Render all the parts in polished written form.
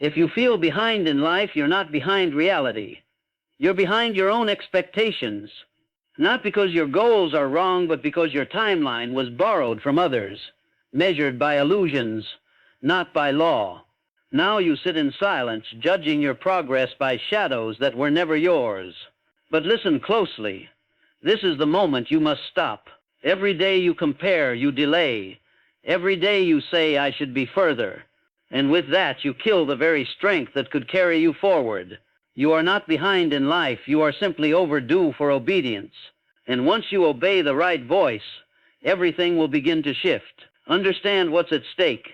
If you feel behind in life, you're not behind reality. You're behind your own expectations. Not because your goals are wrong, but because your timeline was borrowed from others, measured by illusions, not by law. Now you sit in silence, judging your progress by shadows that were never yours. But listen closely. This is the moment you must stop. Every day you compare, you delay. Every day you say, I should be further. And with that, you kill the very strength that could carry you forward. You are not behind in life. You are simply overdue for obedience. And once you obey the right voice, everything will begin to shift. Understand what's at stake.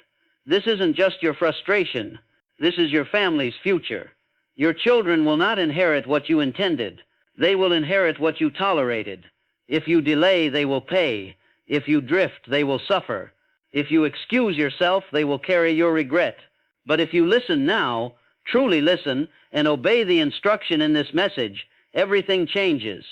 This isn't just your frustration. This is your family's future. Your children will not inherit what you intended. They will inherit what you tolerated. If you delay, they will pay. If you drift, they will suffer. If you excuse yourself, they will carry your regret. But if you listen now, truly listen, and obey the instruction in this message, everything changes.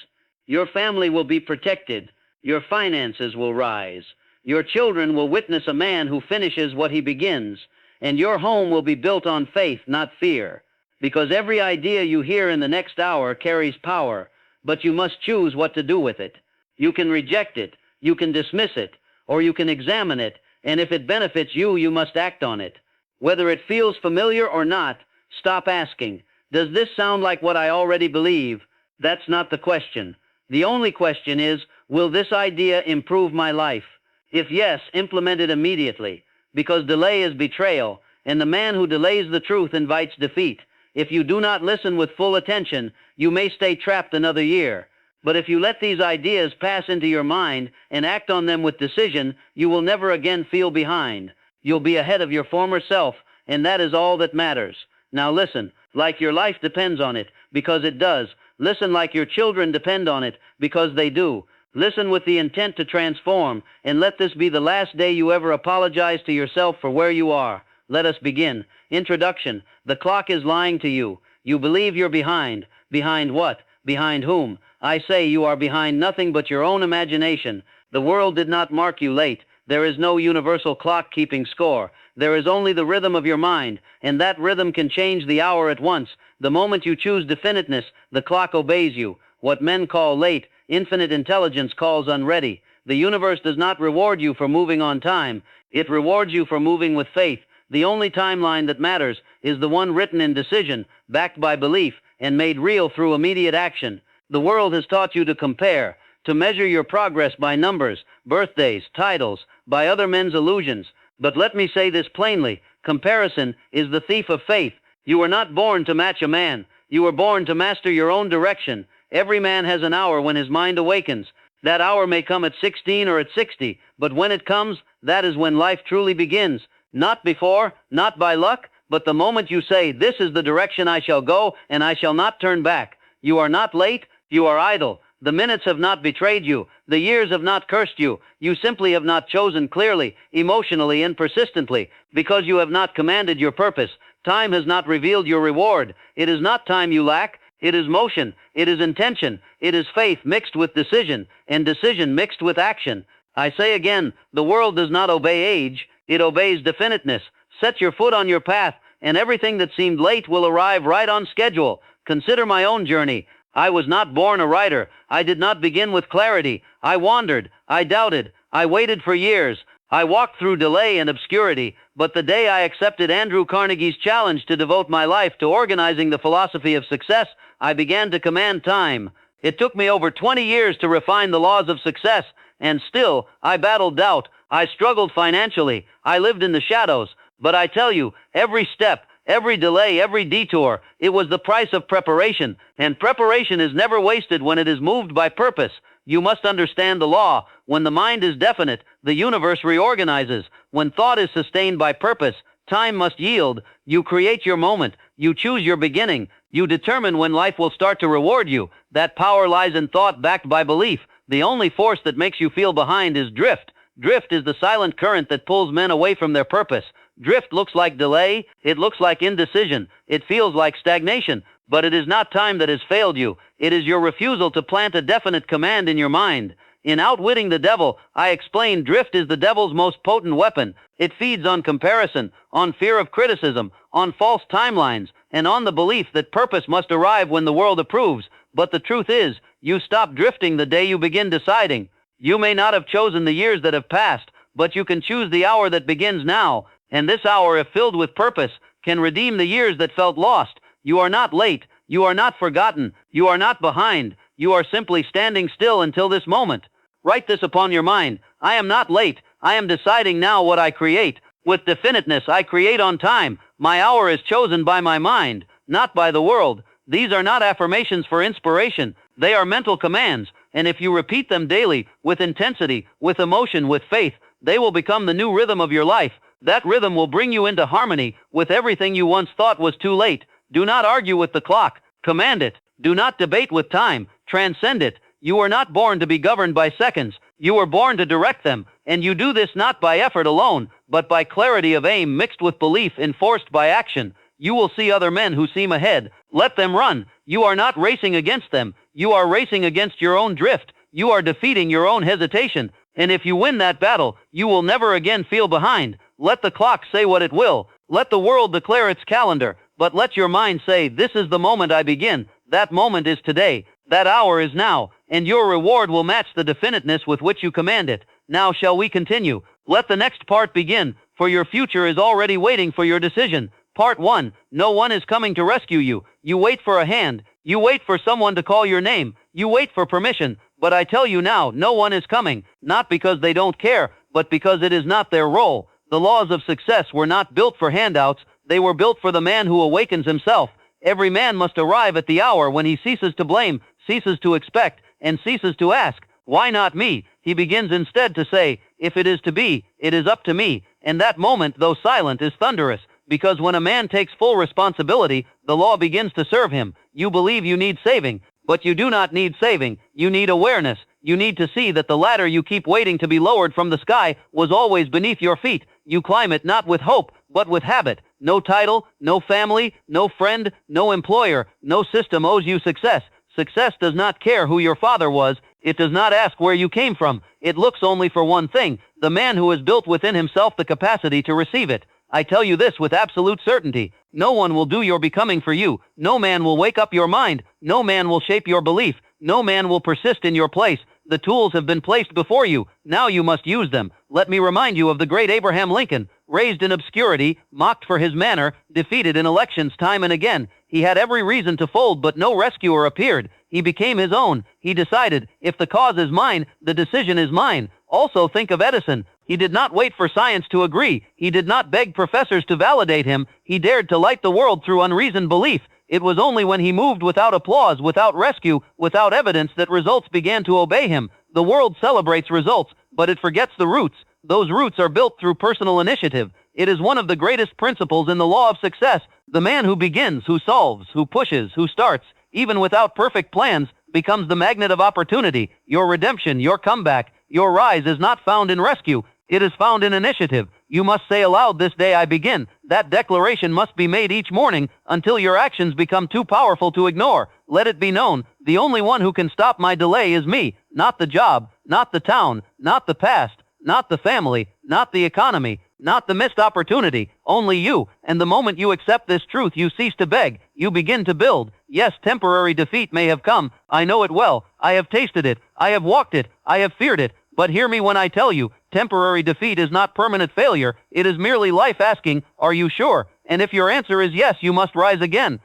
Your family will be protected. Your finances will rise. Your children will witness a man who finishes what he begins. And your home will be built on faith, not fear. Because every idea you hear in the next hour carries power, but you must choose what to do with it. You can reject it, you can dismiss it, or you can examine it, and if it benefits you, you must act on it. Whether it feels familiar or not, stop asking, does this sound like what I already believe? That's not the question. The only question is, will this idea improve my life? If yes, implement it immediately, because delay is betrayal, and the man who delays the truth invites defeat. If you do not listen with full attention, you may stay trapped another year. But if you let these ideas pass into your mind and act on them with decision, you will never again feel behind. You'll be ahead of your former self, and that is all that matters. Now listen, like your life depends on it, because it does. Listen like your children depend on it, because they do. Listen with the intent to transform, and let this be the last day you ever apologize to yourself for where you are. Let us begin. Introduction. The clock is lying to you. You believe you're behind. Behind what? Behind whom? I say you are behind nothing but your own imagination. The world did not mark you late. There is no universal clock keeping score. There is only the rhythm of your mind, and that rhythm can change the hour at once. The moment you choose definiteness, the clock obeys you. What men call late, infinite intelligence calls unready. The universe does not reward you for moving on time. It rewards you for moving with faith. The only timeline that matters is the one written in decision, backed by belief, and made real through immediate action. The world has taught you to compare, to measure your progress by numbers, birthdays, titles, by other men's illusions. But let me say this plainly, comparison is the thief of faith. You were not born to match a man. You were born to master your own direction. Every man has an hour when his mind awakens. That hour may come at 16 or at 60, but when it comes, that is when life truly begins. Not before, not by luck, but the moment you say, this is the direction I shall go, and I shall not turn back. You are not late, you are idle. The minutes have not betrayed you. The years have not cursed you. You simply have not chosen clearly, emotionally, and persistently, because you have not commanded your purpose. Time has not revealed your reward. It is not time you lack. It is motion. It is intention. It is faith mixed with decision, and decision mixed with action. I say again, the world does not obey age. It obeys definiteness. Set your foot on your path, and everything that seemed late will arrive right on schedule. Consider my own journey. I was not born a writer. I did not begin with clarity. I wandered. I doubted. I waited for years. I walked through delay and obscurity. But the day I accepted Andrew Carnegie's challenge to devote my life to organizing the philosophy of success, I began to command time. It took me over 20 years to refine the laws of success, and still, I battled doubt. I struggled financially. I lived in the shadows. But I tell you, every step, every delay, every detour, it was the price of preparation, and preparation is never wasted when it is moved by purpose. You must understand the law. When the mind is definite, the universe reorganizes. When thought is sustained by purpose, time must yield. You create your moment. You choose your beginning. You determine when life will start to reward you. That power lies in thought backed by belief. The only force that makes you feel behind is drift. Drift is the silent current that pulls men away from their purpose. Drift looks like delay, it looks like indecision, it feels like stagnation, but it is not time that has failed you. It is your refusal to plant a definite command in your mind. In Outwitting the Devil, I explain drift is the devil's most potent weapon. It feeds on comparison, on fear of criticism, on false timelines, and on the belief that purpose must arrive when the world approves. But the truth is, you stop drifting the day you begin deciding. You may not have chosen the years that have passed, but you can choose the hour that begins now, and this hour, if filled with purpose, can redeem the years that felt lost. You are not late, you are not forgotten, you are not behind, you are simply standing still until this moment. Write this upon your mind. I am not late, I am deciding now what I create. With definiteness I create on time. My hour is chosen by my mind, not by the world. These are not affirmations for inspiration, they are mental commands, and if you repeat them daily, with intensity, with emotion, with faith, they will become the new rhythm of your life. That rhythm will bring you into harmony with everything you once thought was too late. Do not argue with the clock. Command it. Do not debate with time. Transcend it. You were not born to be governed by seconds. You were born to direct them, and you do this not by effort alone, but by clarity of aim mixed with belief enforced by action. You will see other men who seem ahead. Let them run. You are not racing against them. You are racing against your own drift. You are defeating your own hesitation. And if you win that battle, you will never again feel behind. Let the clock say what it will. Let the world declare its calendar. But let your mind say, this is the moment I begin. That moment is today. That hour is now. And your reward will match the definiteness with which you command it. Now shall we continue? Let the next part begin, for your future is already waiting for your decision. Part 1. No one is coming to rescue you. You wait for a hand. You wait for someone to call your name. You wait for permission. But I tell you now, no one is coming. Not because they don't care, but because it is not their role. The laws of success were not built for handouts. They were built for the man who awakens himself. Every man must arrive at the hour when he ceases to blame, ceases to expect, and ceases to ask, why not me? He begins instead to say, if it is to be, it is up to me. And that moment, though silent, is thunderous, because when a man takes full responsibility, the law begins to serve him. You believe you need saving, but you do not need saving. You need awareness. You need to see that the ladder you keep waiting to be lowered from the sky was always beneath your feet. You climb it not with hope, but with habit. No title, no family, no friend, no employer, no system owes you success. Success does not care who your father was. It does not ask where you came from. It looks only for one thing, the man who has built within himself the capacity to receive it. I tell you this with absolute certainty. No one will do your becoming for you. No man will wake up your mind. No man will shape your belief. No man will persist in your place. The tools have been placed before you. Now you must use them. Let me remind you of the great Abraham Lincoln, raised in obscurity, mocked for his manner, defeated in elections time and again. He had every reason to fold, but no rescuer appeared. He became his own. He decided, if the cause is mine, the decision is mine. Also think of Edison. He did not wait for science to agree. He did not beg professors to validate him. He dared to light the world through unreasoned belief. It was only when he moved without applause, without rescue, without evidence that results began to obey him. The world celebrates results, but it forgets the roots. Those roots are built through personal initiative. It is one of the greatest principles in the law of success. The man who begins, who solves, who pushes, who starts, even without perfect plans, becomes the magnet of opportunity. Your redemption, your comeback, your rise is not found in rescue. It is found in initiative. You must say aloud, this day I begin. That declaration must be made each morning until your actions become too powerful to ignore. Let it be known, the only one who can stop my delay is me, not the job, not the town, not the past, not the family, not the economy, not the missed opportunity, only you. And the moment you accept this truth, you cease to beg, you begin to build. Yes, temporary defeat may have come. I know it well. I have tasted it. I have walked it. I have feared it. But hear me when I tell you, temporary defeat is not permanent failure. It is merely life asking, are you sure? And if your answer is yes, you must rise again.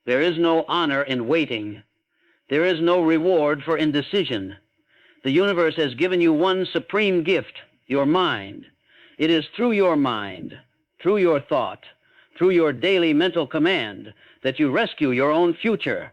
There is no honor in waiting. There is no reward for indecision. The universe has given you one supreme gift, your mind. It is through your mind, through your thought, through your daily mental command, that you rescue your own future.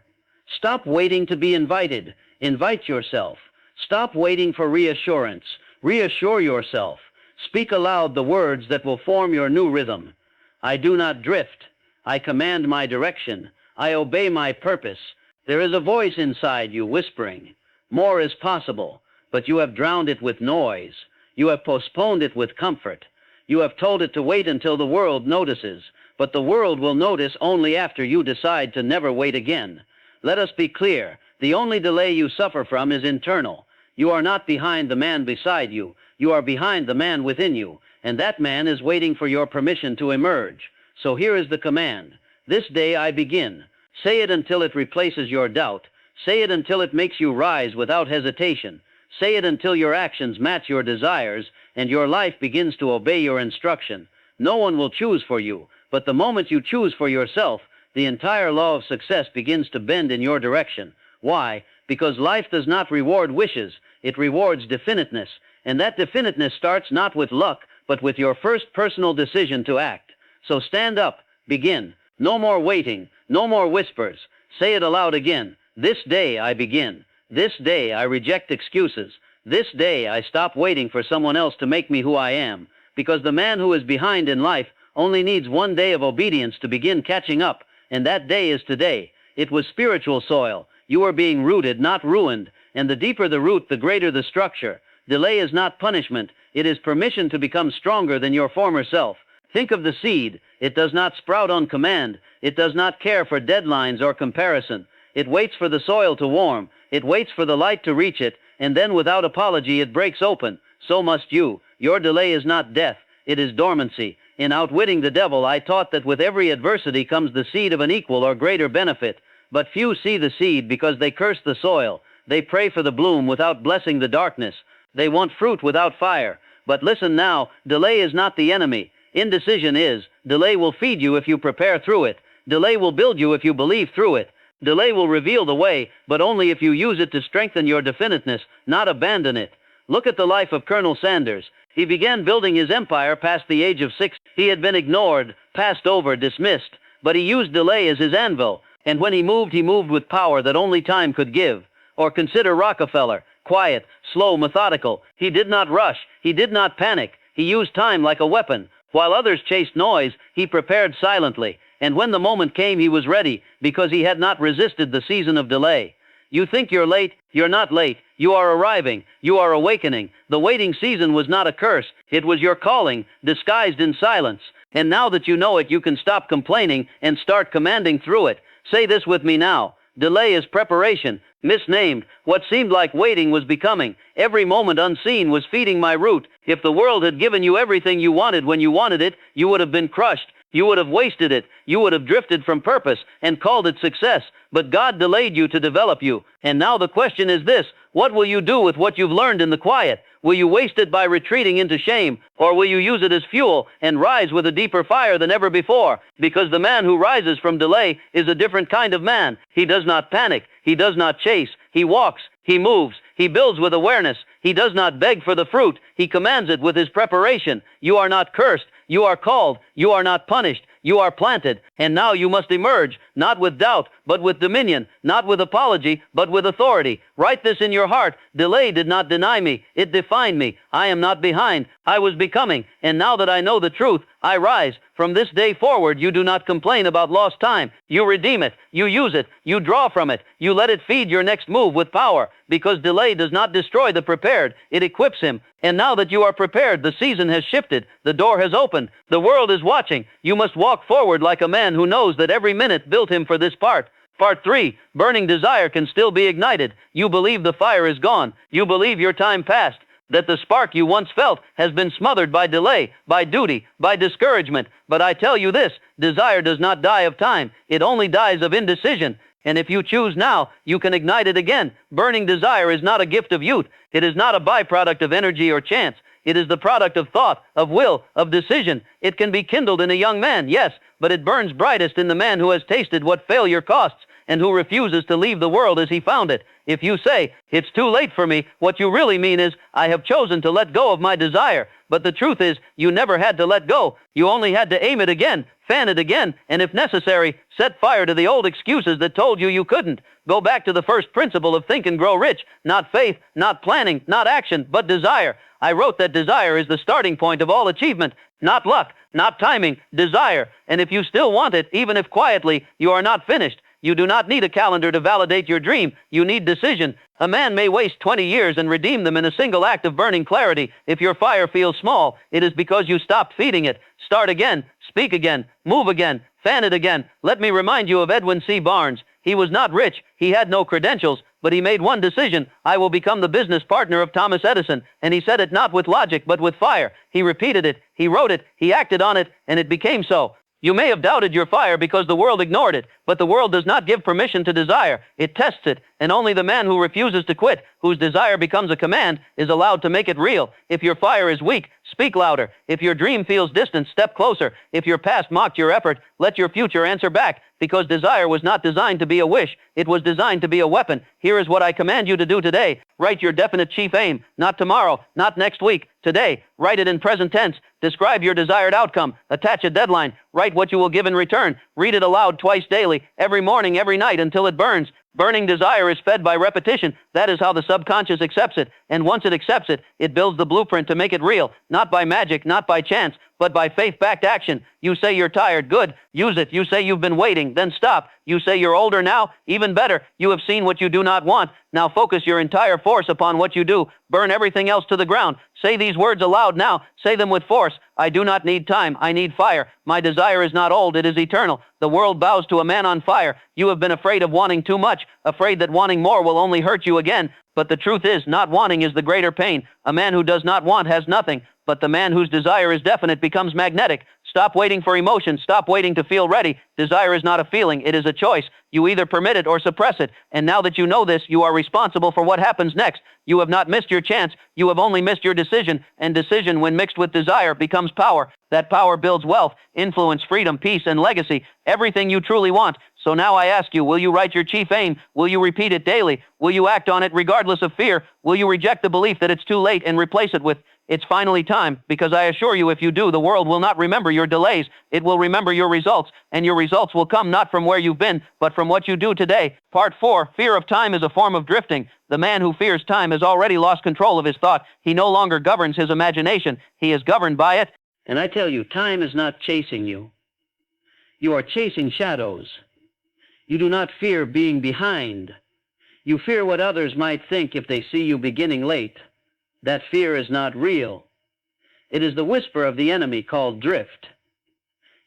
Stop waiting to be invited. Invite yourself. Stop waiting for reassurance. Reassure yourself. Speak aloud the words that will form your new rhythm. I do not drift. I command my direction. I obey my purpose. There is a voice inside you whispering, more is possible, but you have drowned it with noise. You have postponed it with comfort. You have told it to wait until the world notices, but the world will notice only after you decide to never wait again. Let us be clear. The only delay you suffer from is internal. You are not behind the man beside you. You are behind the man within you, and that man is waiting for your permission to emerge. So here is the command. This day I begin. Say it until it replaces your doubt. Say it until it makes you rise without hesitation. Say it until your actions match your desires and your life begins to obey your instruction. No one will choose for you, but the moment you choose for yourself, the entire law of success begins to bend in your direction. Why? Because life does not reward wishes, it rewards definiteness, and that definiteness starts not with luck, but with your first personal decision to act. So stand up, begin. No more waiting, no more whispers. Say it aloud again. This day I begin. This day I reject excuses. This day I stop waiting for someone else to make me who I am. Because the man who is behind in life only needs one day of obedience to begin catching up, and that day is today. It was spiritual soil. You are being rooted, not ruined, and the deeper the root, the greater the structure. Delay is not punishment. It is permission to become stronger than your former self. Think of the seed. It does not sprout on command. It does not care for deadlines or comparison. It waits for the soil to warm. It waits for the light to reach it, and then without apology it breaks open. So must you. Your delay is not death. It is dormancy. In Outwitting the Devil, I taught that with every adversity comes the seed of an equal or greater benefit. But few see the seed because they curse the soil. They pray for the bloom without blessing the darkness. They want fruit without fire. But listen now, delay is not the enemy. Indecision is. Delay will feed you if you prepare through it. Delay will build you if you believe through it. Delay will reveal the way, but only if you use it to strengthen your definiteness, not abandon it. Look at the life of Colonel Sanders. He began building his empire past the age of 6. He had been ignored, passed over, dismissed, but he used delay as his anvil, and when he moved with power that only time could give. Or consider Rockefeller, quiet, slow, methodical. He did not rush, he did not panic. He used time like a weapon. While others chased noise, he prepared silently, and when the moment came he was ready, because he had not resisted the season of delay. You think you're late, you're not late. You are arriving, you are awakening. The waiting season was not a curse, it was your calling, disguised in silence. And now that you know it, you can stop complaining and start commanding through it. Say this with me now. Delay is preparation, misnamed. What seemed like waiting was becoming. Every moment unseen was feeding my root. If the world had given you everything you wanted when you wanted it, you would have been crushed. You would have wasted it. You would have drifted from purpose and called it success. But God delayed you to develop you. And now the question is this: what will you do with what you've learned in the quiet? Will you waste it by retreating into shame, or will you use it as fuel and rise with a deeper fire than ever before? Because the man who rises from delay is a different kind of man. He does not panic. He does not chase. He walks. He moves. He builds with awareness. He does not beg for the fruit. He commands it with his preparation. You are not cursed. You are called. You are not punished. You are planted. And now you must emerge, not with doubt, but with dominion, not with apology, but with authority. Write this in your heart. Delay did not deny me. It defined me. I am not behind. I was becoming. And now that I know the truth, I rise. From this day forward, you do not complain about lost time. You redeem it. You use it. You draw from it. You let it feed your next move with power. Because delay does not destroy the prepared. It equips him. And now that you are prepared, the season has shifted. The door has opened. The world is watching. You must walk forward like a man who knows that every minute built him for this part. Part 3. Burning desire can still be ignited. You believe the fire is gone. You believe your time passed. That the spark you once felt has been smothered by delay, by duty, by discouragement. But I tell you this, desire does not die of time. It only dies of indecision. And if you choose now, you can ignite it again. Burning desire is not a gift of youth. It is not a byproduct of energy or chance. It is the product of thought, of will, of decision. It can be kindled in a young man, yes, but it burns brightest in the man who has tasted what failure costs and who refuses to leave the world as he found it. If you say, it's too late for me, what you really mean is, I have chosen to let go of my desire. But the truth is, you never had to let go. You only had to aim it again, fan it again, and if necessary, set fire to the old excuses that told you you couldn't. Go back to the first principle of Think and Grow Rich. Not faith, not planning, not action, but desire. I wrote that desire is the starting point of all achievement. Not luck, not timing, desire. And if you still want it, even if quietly, you are not finished. You do not need a calendar to validate your dream. You need decision. A man may waste 20 years and redeem them in a single act of burning clarity. If your fire feels small, it is because you stopped feeding it. Start again, speak again, move again, fan it again. Let me remind you of Edwin C. Barnes. He was not rich. He had no credentials, but he made one decision. I will become the business partner of Thomas Edison. And he said it not with logic, but with fire. He repeated it. He wrote it. He acted on it, and it became so. You may have doubted your fire because the world ignored it, but the world does not give permission to desire. It tests it, and only the man who refuses to quit, whose desire becomes a command, is allowed to make it real. If your fire is weak, speak louder. If your dream feels distant, step closer. If your past mocked your effort, let your future answer back. Because desire was not designed to be a wish. It was designed to be a weapon. Here is what I command you to do today. Write your definite chief aim. Not tomorrow, not next week. Today. Write it in present tense. Describe your desired outcome. Attach a deadline. Write what you will give in return. Read it aloud twice daily, every morning, every night, until it burns. Burning desire is fed by repetition. That is how the subconscious accepts it. And once it accepts it, it builds the blueprint to make it real. Not by magic, not by chance, but by faith-backed action. You say you're tired. Good. Use it. You say you've been waiting. Then stop. You say you're older now. Even better. You have seen what you do not want. Now focus your entire force upon what you do. Burn everything else to the ground. Say these words aloud now. Say them with force. I do not need time. I need fire. My desire is not old. It is eternal. The world bows to a man on fire. You have been afraid of wanting too much, afraid that wanting more will only hurt you again. But the truth is, not wanting is the greater pain. A man who does not want has nothing. But the man whose desire is definite becomes magnetic. Stop waiting for emotion. Stop waiting to feel ready. Desire is not a feeling. It is a choice. You either permit it or suppress it. And now that you know this, you are responsible for what happens next. You have not missed your chance. You have only missed your decision. And decision, when mixed with desire, becomes power. That power builds wealth, influence, freedom, peace, and legacy. Everything you truly want. So now I ask you, will you write your chief aim? Will you repeat it daily? Will you act on it regardless of fear? Will you reject the belief that it's too late and replace it with, it's finally time? Because I assure you, if you do, the world will not remember your delays. It will remember your results, and your results will come not from where you've been, but from what you do today. Part 4, fear of time is a form of drifting. The man who fears time has already lost control of his thought. He no longer governs his imagination. He is governed by it. And I tell you, time is not chasing you. You are chasing shadows. You do not fear being behind. You fear what others might think if they see you beginning late. That fear is not real. It is the whisper of the enemy called drift.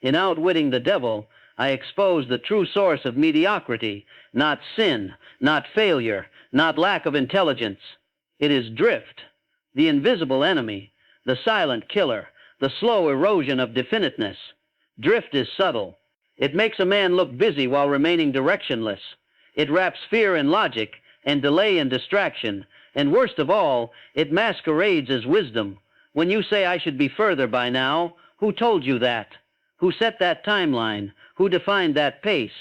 In outwitting the devil, I expose the true source of mediocrity, not sin, not failure, not lack of intelligence. It is drift, the invisible enemy, the silent killer, the slow erosion of definiteness. Drift is subtle. It makes a man look busy while remaining directionless. It wraps fear in logic and delay in distraction. And worst of all, it masquerades as wisdom. When you say I should be further by now, who told you that? Who set that timeline? Who defined that pace?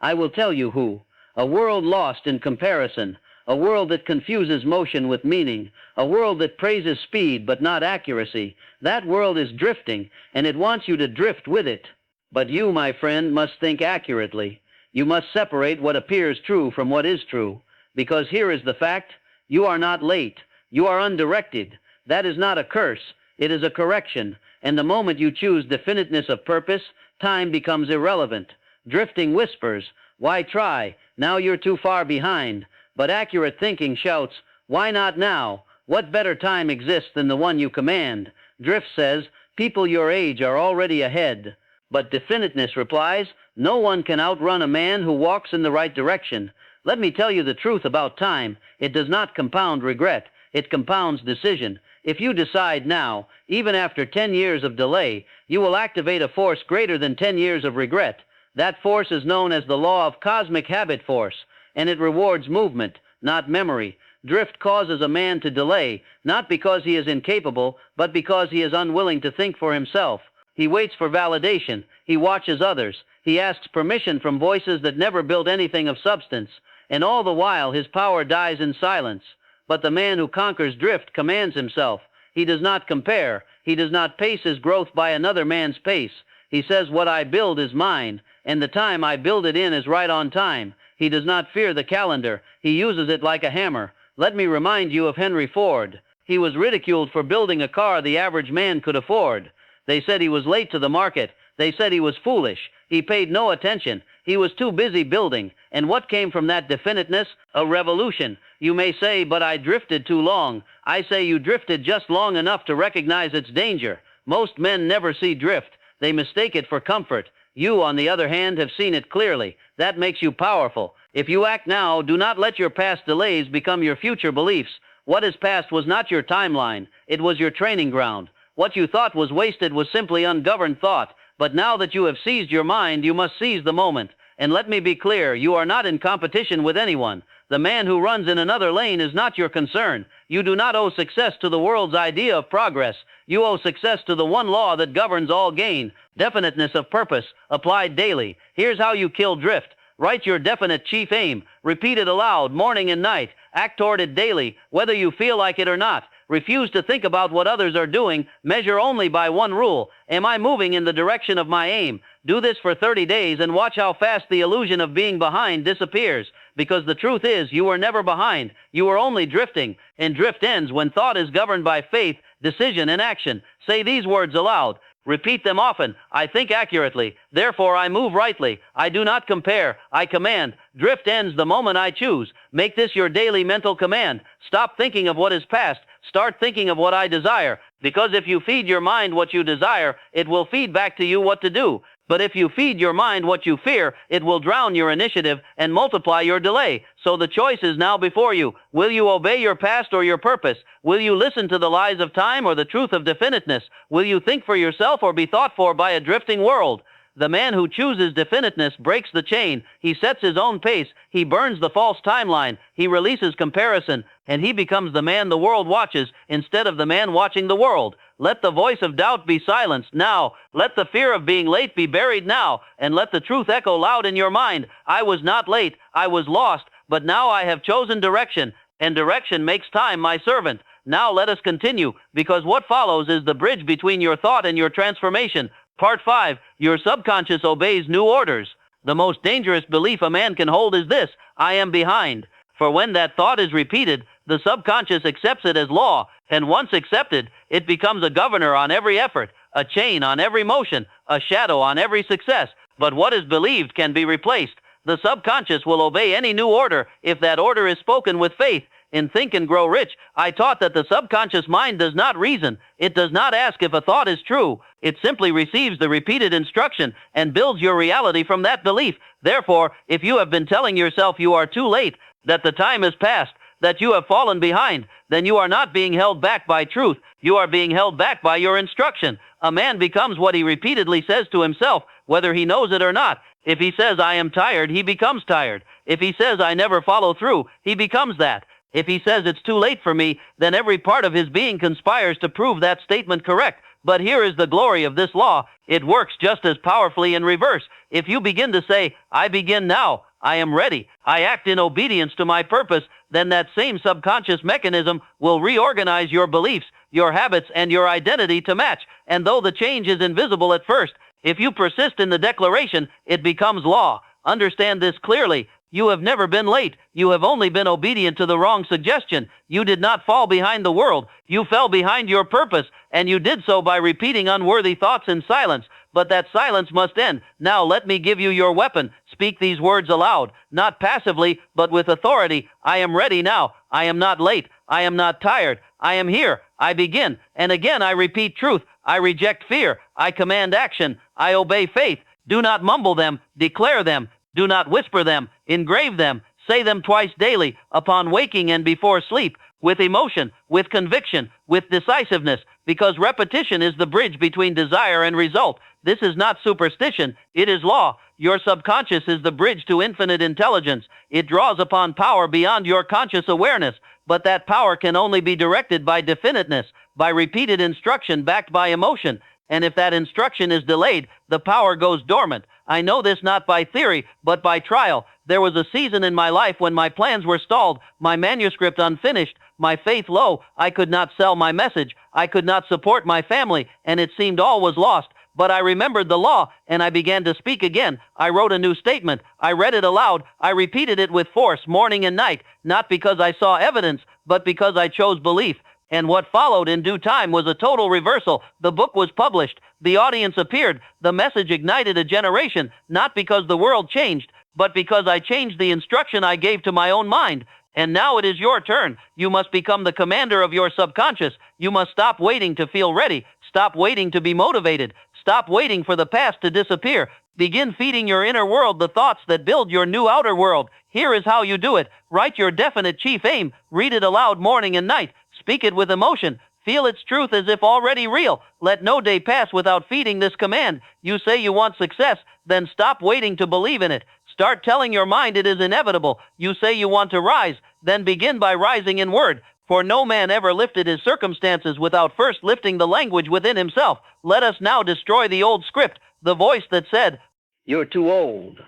I will tell you who. A world lost in comparison. A world that confuses motion with meaning. A world that praises speed but not accuracy. That world is drifting, and it wants you to drift with it. But you, my friend, must think accurately. You must separate what appears true from what is true. Because here is the fact. You are not late. You are undirected. That is not a curse. It is a correction. And the moment you choose definiteness of purpose, time becomes irrelevant. Drifting whispers, why try? Now you're too far behind. But accurate thinking shouts, why not now? What better time exists than the one you command? Drift says, people your age are already ahead. But definiteness replies, no one can outrun a man who walks in the right direction. Let me tell you the truth about time. It does not compound regret. It compounds decision. If you decide now, even after 10 years of delay, you will activate a force greater than 10 years of regret. That force is known as the law of cosmic habit force, and it rewards movement, not memory. Drift causes a man to delay, not because he is incapable, but because he is unwilling to think for himself. He waits for validation. He watches others. He asks permission from voices that never build anything of substance. And all the while his power dies in silence. But the man who conquers drift commands himself. He does not compare. He does not pace his growth by another man's pace. He says, what I build is mine, and the time I build it in is right on time. He does not fear the calendar. He uses it like a hammer. Let me remind you of Henry Ford. He was ridiculed for building a car the average man could afford. They said he was late to the market. They said he was foolish. He paid no attention. He was too busy building. And what came from that definiteness? A revolution. You may say, but I drifted too long. I say you drifted just long enough to recognize its danger. Most men never see drift. They mistake it for comfort. You, on the other hand, have seen it clearly. That makes you powerful. If you act now, do not let your past delays become your future beliefs. What is past was not your timeline. It was your training ground. What you thought was wasted was simply ungoverned thought. But now that you have seized your mind, you must seize the moment. And let me be clear, you are not in competition with anyone. The man who runs in another lane is not your concern. You do not owe success to the world's idea of progress. You owe success to the one law that governs all gain, definiteness of purpose, applied daily. Here's how you kill drift. Write your definite chief aim. Repeat it aloud, morning and night. Act toward it daily, whether you feel like it or not. Refuse to think about what others are doing. Measure only by one rule. Am I moving in the direction of my aim? Do this for 30 days and watch how fast the illusion of being behind disappears. Because the truth is, you were never behind. You were only drifting. And drift ends when thought is governed by faith, decision, and action. Say these words aloud. Repeat them often. I think accurately. Therefore, I move rightly. I do not compare. I command. Drift ends the moment I choose. Make this your daily mental command. Stop thinking of what is past. Start thinking of what I desire. Because if you feed your mind what you desire, it will feed back to you what to do. But if you feed your mind what you fear, it will drown your initiative and multiply your delay. So the choice is now before you. Will you obey your past or your purpose? Will you listen to the lies of time or the truth of definiteness? Will you think for yourself or be thought for by a drifting world? The man who chooses definiteness breaks the chain. He sets his own pace. He burns the false timeline. He releases comparison, and he becomes the man the world watches instead of the man watching the world. Let the voice of doubt be silenced now. Let the fear of being late be buried now, and let the truth echo loud in your mind. I was not late. I was lost, but now I have chosen direction, and direction makes time my servant. Now let us continue, because what follows is the bridge between your thought and your transformation. Part 5. Your subconscious obeys new orders. The most dangerous belief a man can hold is this: I am behind. For when that thought is repeated, the subconscious accepts it as law, and once accepted, it becomes a governor on every effort, a chain on every motion, a shadow on every success. But what is believed can be replaced. The subconscious will obey any new order if that order is spoken with faith. In Think and Grow Rich, I taught that the subconscious mind does not reason. It does not ask if a thought is true. It simply receives the repeated instruction and builds your reality from that belief. Therefore, if you have been telling yourself you are too late, that the time has passed, that you have fallen behind, then you are not being held back by truth. You are being held back by your instruction. A man becomes what he repeatedly says to himself, whether he knows it or not. If he says, I am tired, he becomes tired. If he says, I never follow through, he becomes that. If he says it's too late for me, then every part of his being conspires to prove that statement correct. But here is the glory of this law. It works just as powerfully in reverse. If you begin to say, I begin now, I am ready, I act in obedience to my purpose, then that same subconscious mechanism will reorganize your beliefs, your habits, and your identity to match. And though the change is invisible at first, if you persist in the declaration, it becomes law. Understand this clearly. You have never been late. You have only been obedient to the wrong suggestion. You did not fall behind the world. You fell behind your purpose, and you did so by repeating unworthy thoughts in silence. But that silence must end. Now let me give you your weapon. Speak these words aloud, not passively, but with authority. I am ready now. I am not late. I am not tired. I am here. I begin. And again I repeat truth. I reject fear. I command action. I obey faith. Do not mumble them. Declare them. Do not whisper them. Engrave them. Say them twice daily, upon waking and before sleep, with emotion, with conviction, with decisiveness, because repetition is the bridge between desire and result. This is not superstition. It is law. Your subconscious is the bridge to infinite intelligence. It draws upon power beyond your conscious awareness, but that power can only be directed by definiteness, by repeated instruction backed by emotion. And if that instruction is delayed, the power goes dormant. I know this not by theory, but by trial. There was a season in my life when my plans were stalled, my manuscript unfinished, my faith low. I could not sell my message. I could not support my family, and it seemed all was lost. But I remembered the law, and I began to speak again. I wrote a new statement. I read it aloud. I repeated it with force, morning and night, not because I saw evidence, but because I chose belief. And what followed in due time was a total reversal. The book was published. The audience appeared. The message ignited a generation, not because the world changed, but because I changed the instruction I gave to my own mind. And now it is your turn. You must become the commander of your subconscious. You must stop waiting to feel ready. Stop waiting to be motivated. Stop waiting for the past to disappear. Begin feeding your inner world the thoughts that build your new outer world. Here is how you do it. Write your definite chief aim. Read it aloud morning and night. Speak it with emotion. Feel its truth as if already real. Let no day pass without feeding this command. You say you want success, then stop waiting to believe in it. Start telling your mind it is inevitable. You say you want to rise, then begin by rising in word. For no man ever lifted his circumstances without first lifting the language within himself. Let us now destroy the old script, the voice that said, "You're too old,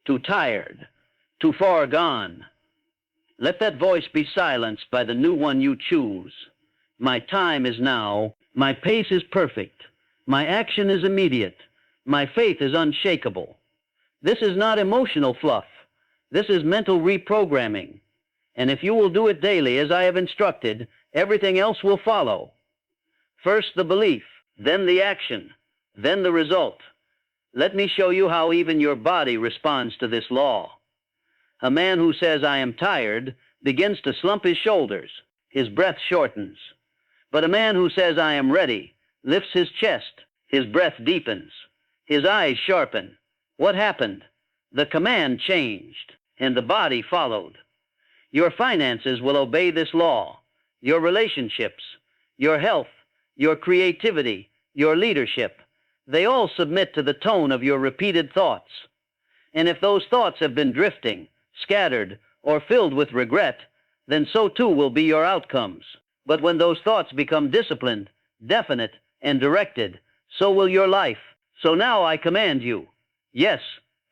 too tired, too far gone." Let that voice be silenced by the new one you choose. My time is now. My pace is perfect. My action is immediate. My faith is unshakable. This is not emotional fluff. This is mental reprogramming. And if you will do it daily as I have instructed, everything else will follow. First the belief, then the action, then the result. Let me show you how even your body responds to this law. A man who says, "I am tired," begins to slump his shoulders. His breath shortens. But a man who says, "I am ready," lifts his chest. His breath deepens. His eyes sharpen. What happened? The command changed, and the body followed. Your finances will obey this law. Your relationships, your health, your creativity, your leadership, they all submit to the tone of your repeated thoughts. And if those thoughts have been drifting, scattered, or filled with regret, then so too will be your outcomes. But when those thoughts become disciplined, definite, and directed, so will your life. So now I command you. Yes,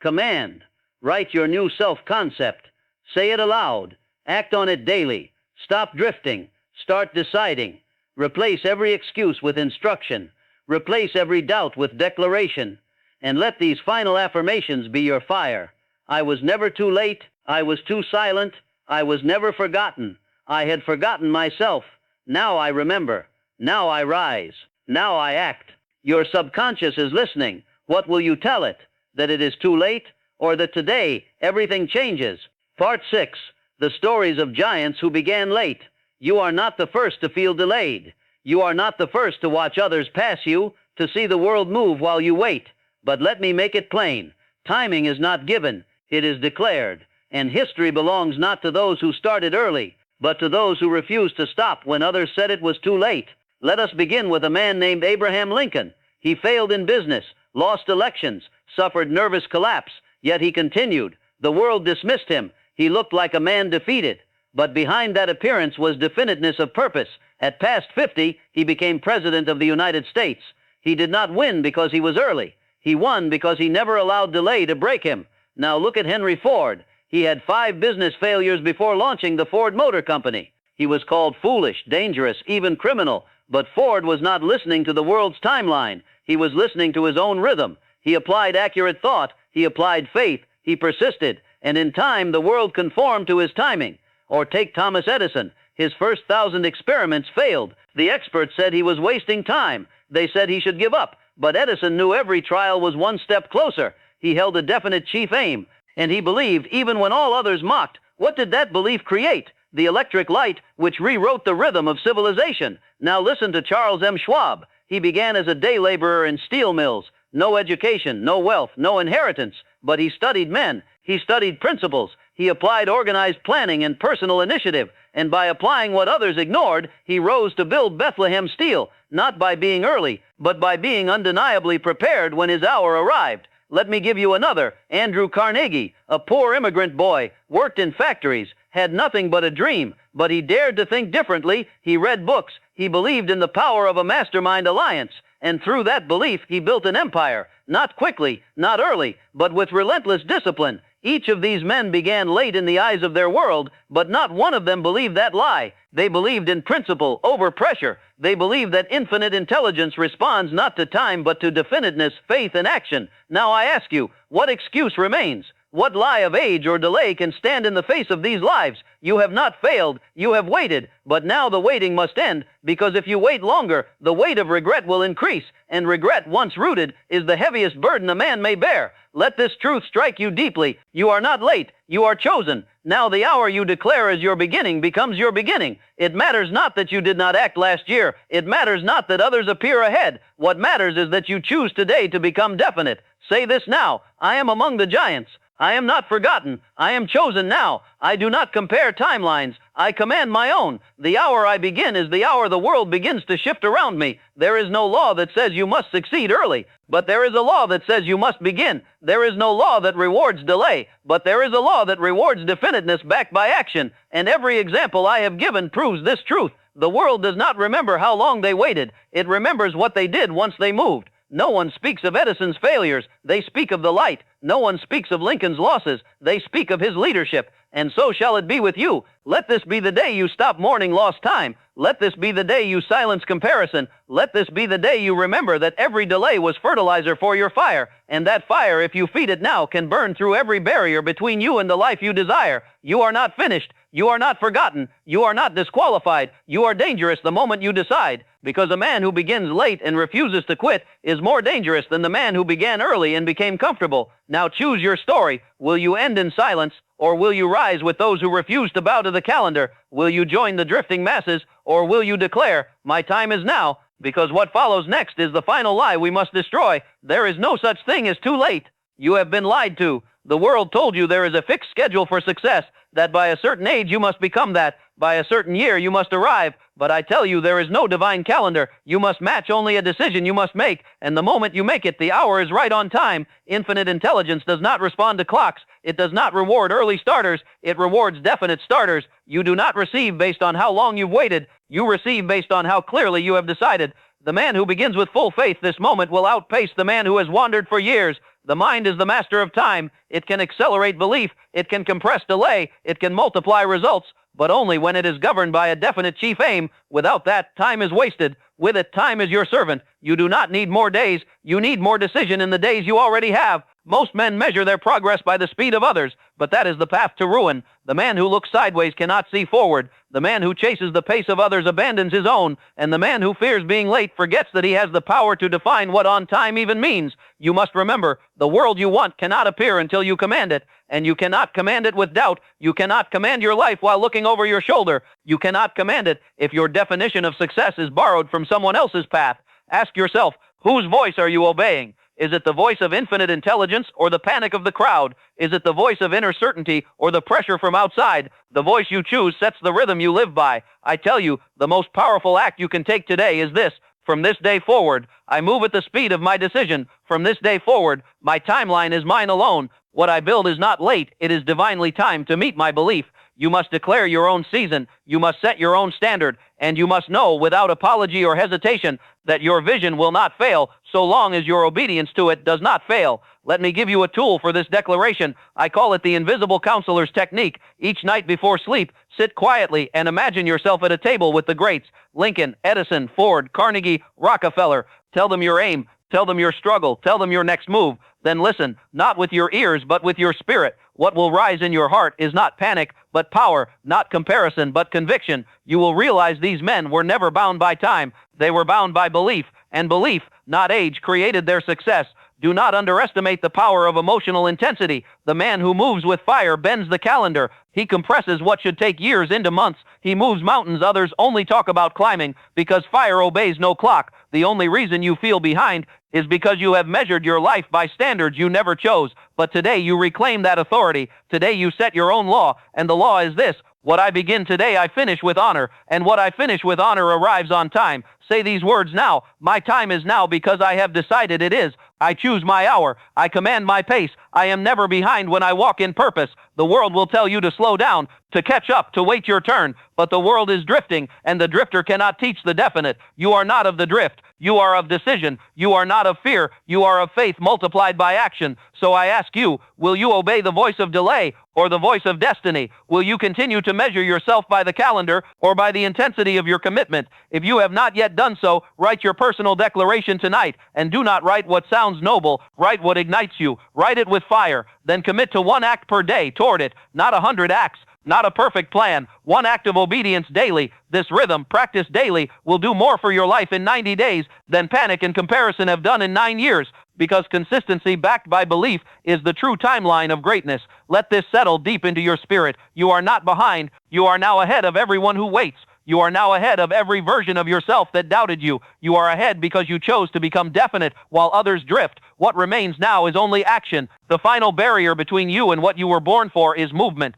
command. Write your new self-concept. Say it aloud. Act on it daily. Stop drifting. Start deciding. Replace every excuse with instruction. Replace every doubt with declaration. And let these final affirmations be your fire. I was never too late. I was too silent. I was never forgotten. I had forgotten myself. Now I remember. Now I rise. Now I act. Your subconscious is listening. What will you tell it? That it is too late? Or that today everything changes? Part 6. The stories of giants who began late. You are not the first to feel delayed. You are not the first to watch others pass you, to see the world move while you wait. But let me make it plain. Timing is not given. It is declared. And history belongs not to those who started early, but to those who refused to stop when others said it was too late. Let us begin with a man named Abraham Lincoln. He failed in business, lost elections, suffered nervous collapse, yet he continued. The world dismissed him. He looked like a man defeated. But behind that appearance was definiteness of purpose. At past 50, he became President of the United States. He did not win because he was early. He won because he never allowed delay to break him. Now look at Henry Ford. He had 5 business failures before launching the Ford Motor Company. He was called foolish, dangerous, even criminal. But Ford was not listening to the world's timeline. He was listening to his own rhythm. He applied accurate thought. He applied faith. He persisted. And in time, the world conformed to his timing. Or take Thomas Edison. His first 1,000 experiments failed. The experts said he was wasting time. They said he should give up. But Edison knew every trial was one step closer. He held a definite chief aim. And he believed even when all others mocked. What did that belief create? The electric light, which rewrote the rhythm of civilization. Now listen to Charles M. Schwab. He began as a day laborer in steel mills. No education, no wealth, no inheritance. But he studied men. He studied principles. He applied organized planning and personal initiative. And by applying what others ignored, he rose to build Bethlehem Steel, not by being early, but by being undeniably prepared when his hour arrived. Let me give you another. Andrew Carnegie, a poor immigrant boy, worked in factories, had nothing but a dream, but he dared to think differently. He read books. He believed in the power of a mastermind alliance. And through that belief, he built an empire. Not quickly, not early, but with relentless discipline. Each of these men began late in the eyes of their world, but not one of them believed that lie. They believed in principle over pressure. They believed that infinite intelligence responds not to time, but to definiteness, faith, and action. Now I ask you, what excuse remains? What lie of age or delay can stand in the face of these lives? You have not failed. You have waited. But now the waiting must end, because if you wait longer, the weight of regret will increase. And regret, once rooted, is the heaviest burden a man may bear. Let this truth strike you deeply. You are not late. You are chosen. Now the hour you declare as your beginning becomes your beginning. It matters not that you did not act last year. It matters not that others appear ahead. What matters is that you choose today to become definite. Say this now. I am among the giants. I am not forgotten. I am chosen now. I do not compare timelines. I command my own. The hour I begin is the hour the world begins to shift around me. There is no law that says you must succeed early, but there is a law that says you must begin. There is no law that rewards delay, but there is a law that rewards definiteness backed by action. And every example I have given proves this truth. The world does not remember how long they waited. It remembers what they did once they moved. No one speaks of Edison's failures. They speak of the light. No one speaks of Lincoln's losses. They speak of his leadership. And so shall it be with you. Let this be the day you stop mourning lost time. Let this be the day you silence comparison. Let this be the day you remember that every delay was fertilizer for your fire. And that fire, if you feed it now, can burn through every barrier between you and the life you desire. You are not finished. You are not forgotten. You are not disqualified. You are dangerous the moment you decide. Because a man who begins late and refuses to quit is more dangerous than the man who began early and became comfortable. Now choose your story. Will you end in silence, or will you rise with those who refuse to bow to the calendar? Will you join the drifting masses, or will you declare, my time is now? Because what follows next is the final lie we must destroy. There is no such thing as too late. You have been lied to. The world told you there is a fixed schedule for success, that by a certain age you must become that. By a certain year you must arrive. But I tell you, there is no divine calendar. You must match only a decision you must make. And the moment you make it, the hour is right on time. Infinite intelligence does not respond to clocks. It does not reward early starters. It rewards definite starters. You do not receive based on how long you've waited. You receive based on how clearly you have decided. The man who begins with full faith this moment will outpace the man who has wandered for years. The mind is the master of time. It can accelerate belief. It can compress delay. It can multiply results, but only when it is governed by a definite chief aim. Without that, time is wasted. With it, time is your servant. You do not need more days. You need more decision in the days you already have. Most men measure their progress by the speed of others, but that is the path to ruin. The man who looks sideways cannot see forward. The man who chases the pace of others abandons his own, and the man who fears being late forgets that he has the power to define what on time even means. You must remember, the world you want cannot appear until you command it, and you cannot command it with doubt. You cannot command your life while looking over your shoulder. You cannot command it if your definition of success is borrowed from someone else's path. Ask yourself, whose voice are you obeying? Is it the voice of infinite intelligence or the panic of the crowd? Is it the voice of inner certainty or the pressure from outside? The voice you choose sets the rhythm you live by. I tell you, the most powerful act you can take today is this. From this day forward, I move at the speed of my decision. From this day forward, my timeline is mine alone. What I build is not late. It is divinely timed to meet my belief. You must declare your own season. You must set your own standard. And you must know without apology or hesitation that your vision will not fail so long as your obedience to it does not fail. Let me give you a tool for this declaration. I call it the invisible counselor's technique. Each night before sleep, sit quietly and imagine yourself at a table with the greats. Lincoln, Edison, Ford, Carnegie, Rockefeller. Tell them your aim. Tell them your struggle. Tell them your next move. Then listen, not with your ears, but with your spirit. What will rise in your heart is not panic, but power, not comparison, but conviction. You will realize these men were never bound by time. They were bound by belief, and belief, not age, created their success. Do not underestimate the power of emotional intensity. The man who moves with fire bends the calendar. He compresses what should take years into months. He moves mountains others only talk about climbing, because fire obeys no clock. The only reason you feel behind is because you have measured your life by standards you never chose. But today you reclaim that authority. Today you set your own law, and the law is this. What I begin today I finish with honor, and what I finish with honor arrives on time. Say these words now. My time is now because I have decided it is. I choose my hour. I command my pace. I am never behind when I walk in purpose. The world will tell you to slow down, to catch up, to wait your turn. But the world is drifting, and the drifter cannot teach the definite. You are not of the drift. You are of decision. You are not of fear. You are of faith multiplied by action. So I ask you, will you obey the voice of delay or the voice of destiny? Will you continue to measure yourself by the calendar or by the intensity of your commitment? If you have not yet done so, write your personal declaration tonight, and do not write what sounds noble. Write what ignites you. Write it with fire. Then commit to 1 act per day toward it, not 100 acts. Not a perfect plan. 1 act of obedience daily. This rhythm, practiced daily, will do more for your life in 90 days than panic and comparison have done in 9 years. Because consistency backed by belief is the true timeline of greatness. Let this settle deep into your spirit. You are not behind. You are now ahead of everyone who waits. You are now ahead of every version of yourself that doubted you. You are ahead because you chose to become definite while others drift. What remains now is only action. The final barrier between you and what you were born for is movement.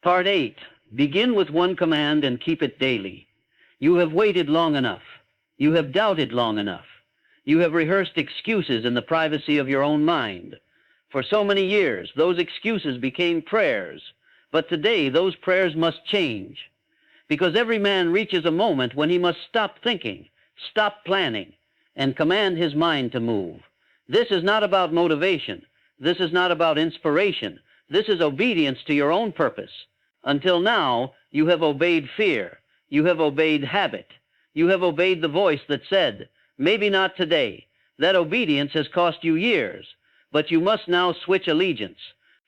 Part 8. Begin with one command and keep it daily. You have waited long enough. You have doubted long enough. You have rehearsed excuses in the privacy of your own mind. For so many years, those excuses became prayers. But today, those prayers must change. Because every man reaches a moment when he must stop thinking, stop planning, and command his mind to move. This is not about motivation. This is not about inspiration. This is obedience to your own purpose. Until now, you have obeyed fear. You have obeyed habit. You have obeyed the voice that said, maybe not today. That obedience has cost you years. But you must now switch allegiance,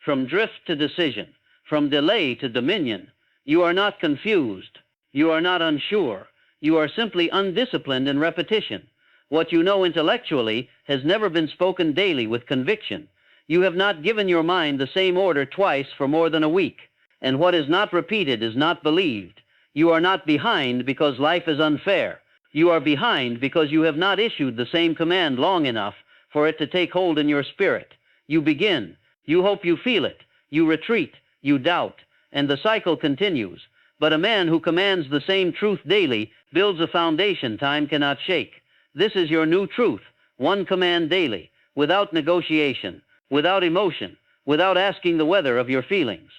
from drift to decision, from delay to dominion. You are not confused. You are not unsure. You are simply undisciplined in repetition. What you know intellectually has never been spoken daily with conviction. You have not given your mind the same order twice for more than a week. And what is not repeated is not believed. You are not behind because life is unfair. You are behind because you have not issued the same command long enough for it to take hold in your spirit. You begin. You hope you feel it. You retreat. You doubt. And the cycle continues. But a man who commands the same truth daily builds a foundation time cannot shake. This is your new truth. One command daily, without negotiation, without emotion, without asking the weather of your feelings.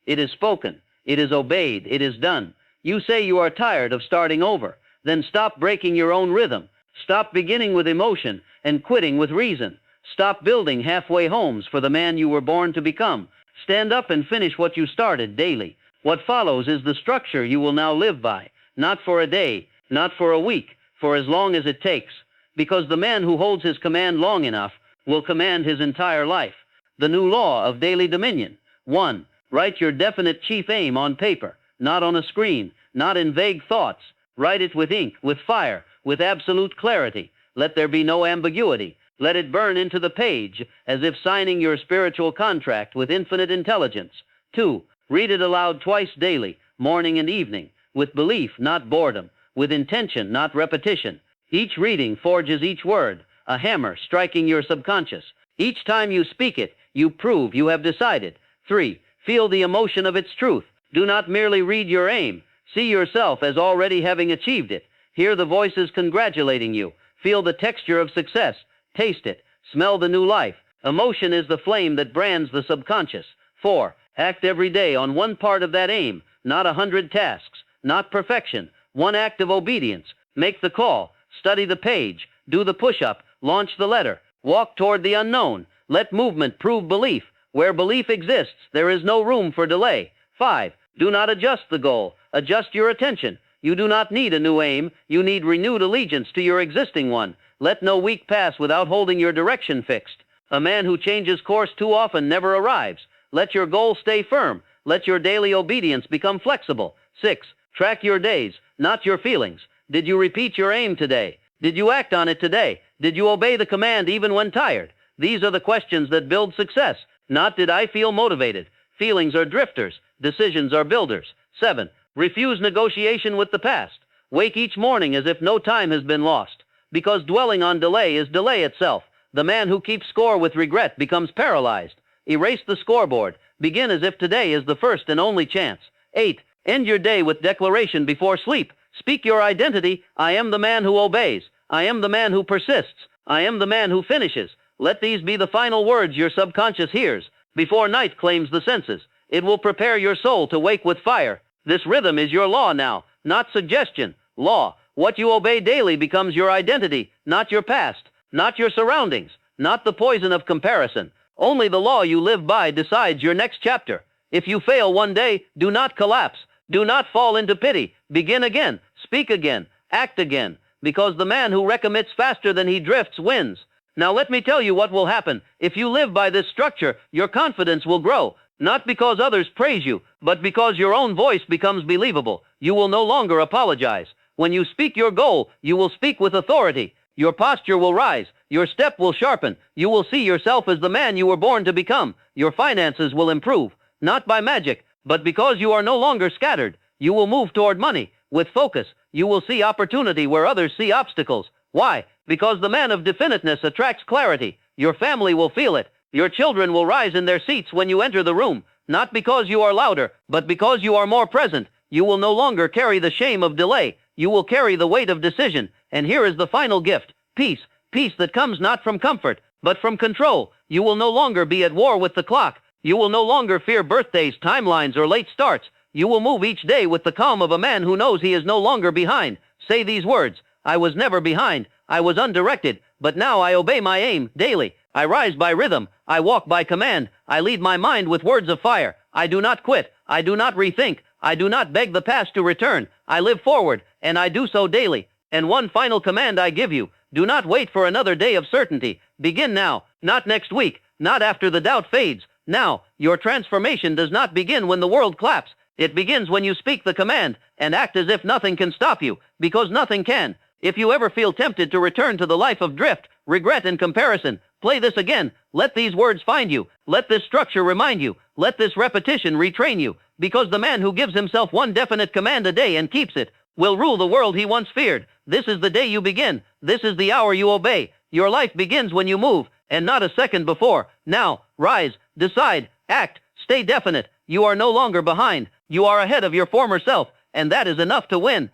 It is spoken. It is obeyed. It is done. You say you are tired of starting over. Then stop breaking your own rhythm. Stop beginning with emotion and quitting with reason. Stop building halfway homes for the man you were born to become. Stand up and finish what you started daily. What follows is the structure you will now live by, not for a day, not for a week, for as long as it takes. Because the man who holds his command long enough will command his entire life. The new law of daily dominion. 1. Write your definite chief aim on paper, not on a screen, not in vague thoughts. Write it with ink, with fire, with absolute clarity. Let there be no ambiguity. Let it burn into the page, as if signing your spiritual contract with infinite intelligence. 2. Read it aloud twice daily, morning and evening, with belief, not boredom, with intention, not repetition. Each reading forges each word, a hammer striking your subconscious. Each time you speak it, you prove you have decided. 3. Feel the emotion of its truth. Do not merely read your aim. See yourself as already having achieved it. Hear the voices congratulating you. Feel the texture of success. Taste it. Smell the new life. Emotion is the flame that brands the subconscious. 4. Act every day on one part of that aim, not 100 tasks, not perfection. One act of obedience. Make the call. Study the page. Do the push-up. Launch the letter. Walk toward the unknown. Let movement prove belief. Where belief exists, there is no room for delay. 5. Do not adjust the goal. Adjust your attention. You do not need a new aim. You need renewed allegiance to your existing one. Let no week pass without holding your direction fixed. A man who changes course too often never arrives. Let your goal stay firm. Let your daily obedience become flexible. 6. Track your days, not your feelings. Did you repeat your aim today? Did you act on it today? Did you obey the command even when tired? These are the questions that build success. Not did I feel motivated. Feelings are drifters. Decisions are builders. 7. Refuse negotiation with the past. Wake each morning as if no time has been lost. Because dwelling on delay is delay itself. The man who keeps score with regret becomes paralyzed. Erase the scoreboard. Begin as if today is the first and only chance. 8. End your day with declaration before sleep. Speak your identity. I am the man who obeys. I am the man who persists. I am the man who finishes. Let these be the final words your subconscious hears before night claims the senses. It will prepare your soul to wake with fire. This rhythm is your law now, not suggestion. Law. What you obey daily becomes your identity, not your past, not your surroundings, not the poison of comparison. Only the law you live by decides your next chapter. If you fail one day, do not collapse. Do not fall into pity. Begin again. Speak again. Act again. Because the man who recommits faster than he drifts wins. Now let me tell you what will happen. If you live by this structure, your confidence will grow. Not because others praise you, but because your own voice becomes believable. You will no longer apologize. When you speak your goal, you will speak with authority. Your posture will rise. Your step will sharpen. You will see yourself as the man you were born to become. Your finances will improve. Not by magic, but because you are no longer scattered. You will move toward money. With focus, you will see opportunity where others see obstacles. Why? Because the man of definiteness attracts clarity. Your family will feel it. Your children will rise in their seats when you enter the room, not because you are louder, but because you are more present. You will no longer carry the shame of delay. You will carry the weight of decision. And here is the final gift: peace. Peace that comes not from comfort, but from control. You will no longer be at war with the clock. You will no longer fear birthdays, timelines, or late starts. You will move each day with the calm of a man who knows he is no longer behind. Say these words: I was never behind. I was undirected, but now I obey my aim daily. I rise by rhythm. I walk by command. I lead my mind with words of fire. I do not quit. I do not rethink. I do not beg the past to return. I live forward, and I do so daily. And one final command I give you: do not wait for another day of certainty. Begin now, not next week, not after the doubt fades. Now, your transformation does not begin when the world claps. It begins when you speak the command and act as if nothing can stop you, because nothing can. If you ever feel tempted to return to the life of drift, regret, and comparison, play this again. Let these words find you. Let this structure remind you. Let this repetition retrain you. Because the man who gives himself one definite command a day and keeps it will rule the world he once feared. This is the day you begin. This is the hour you obey. Your life begins when you move, and not a second before. Now, rise, decide, act, stay definite. You are no longer behind. You are ahead of your former self, and that is enough to win.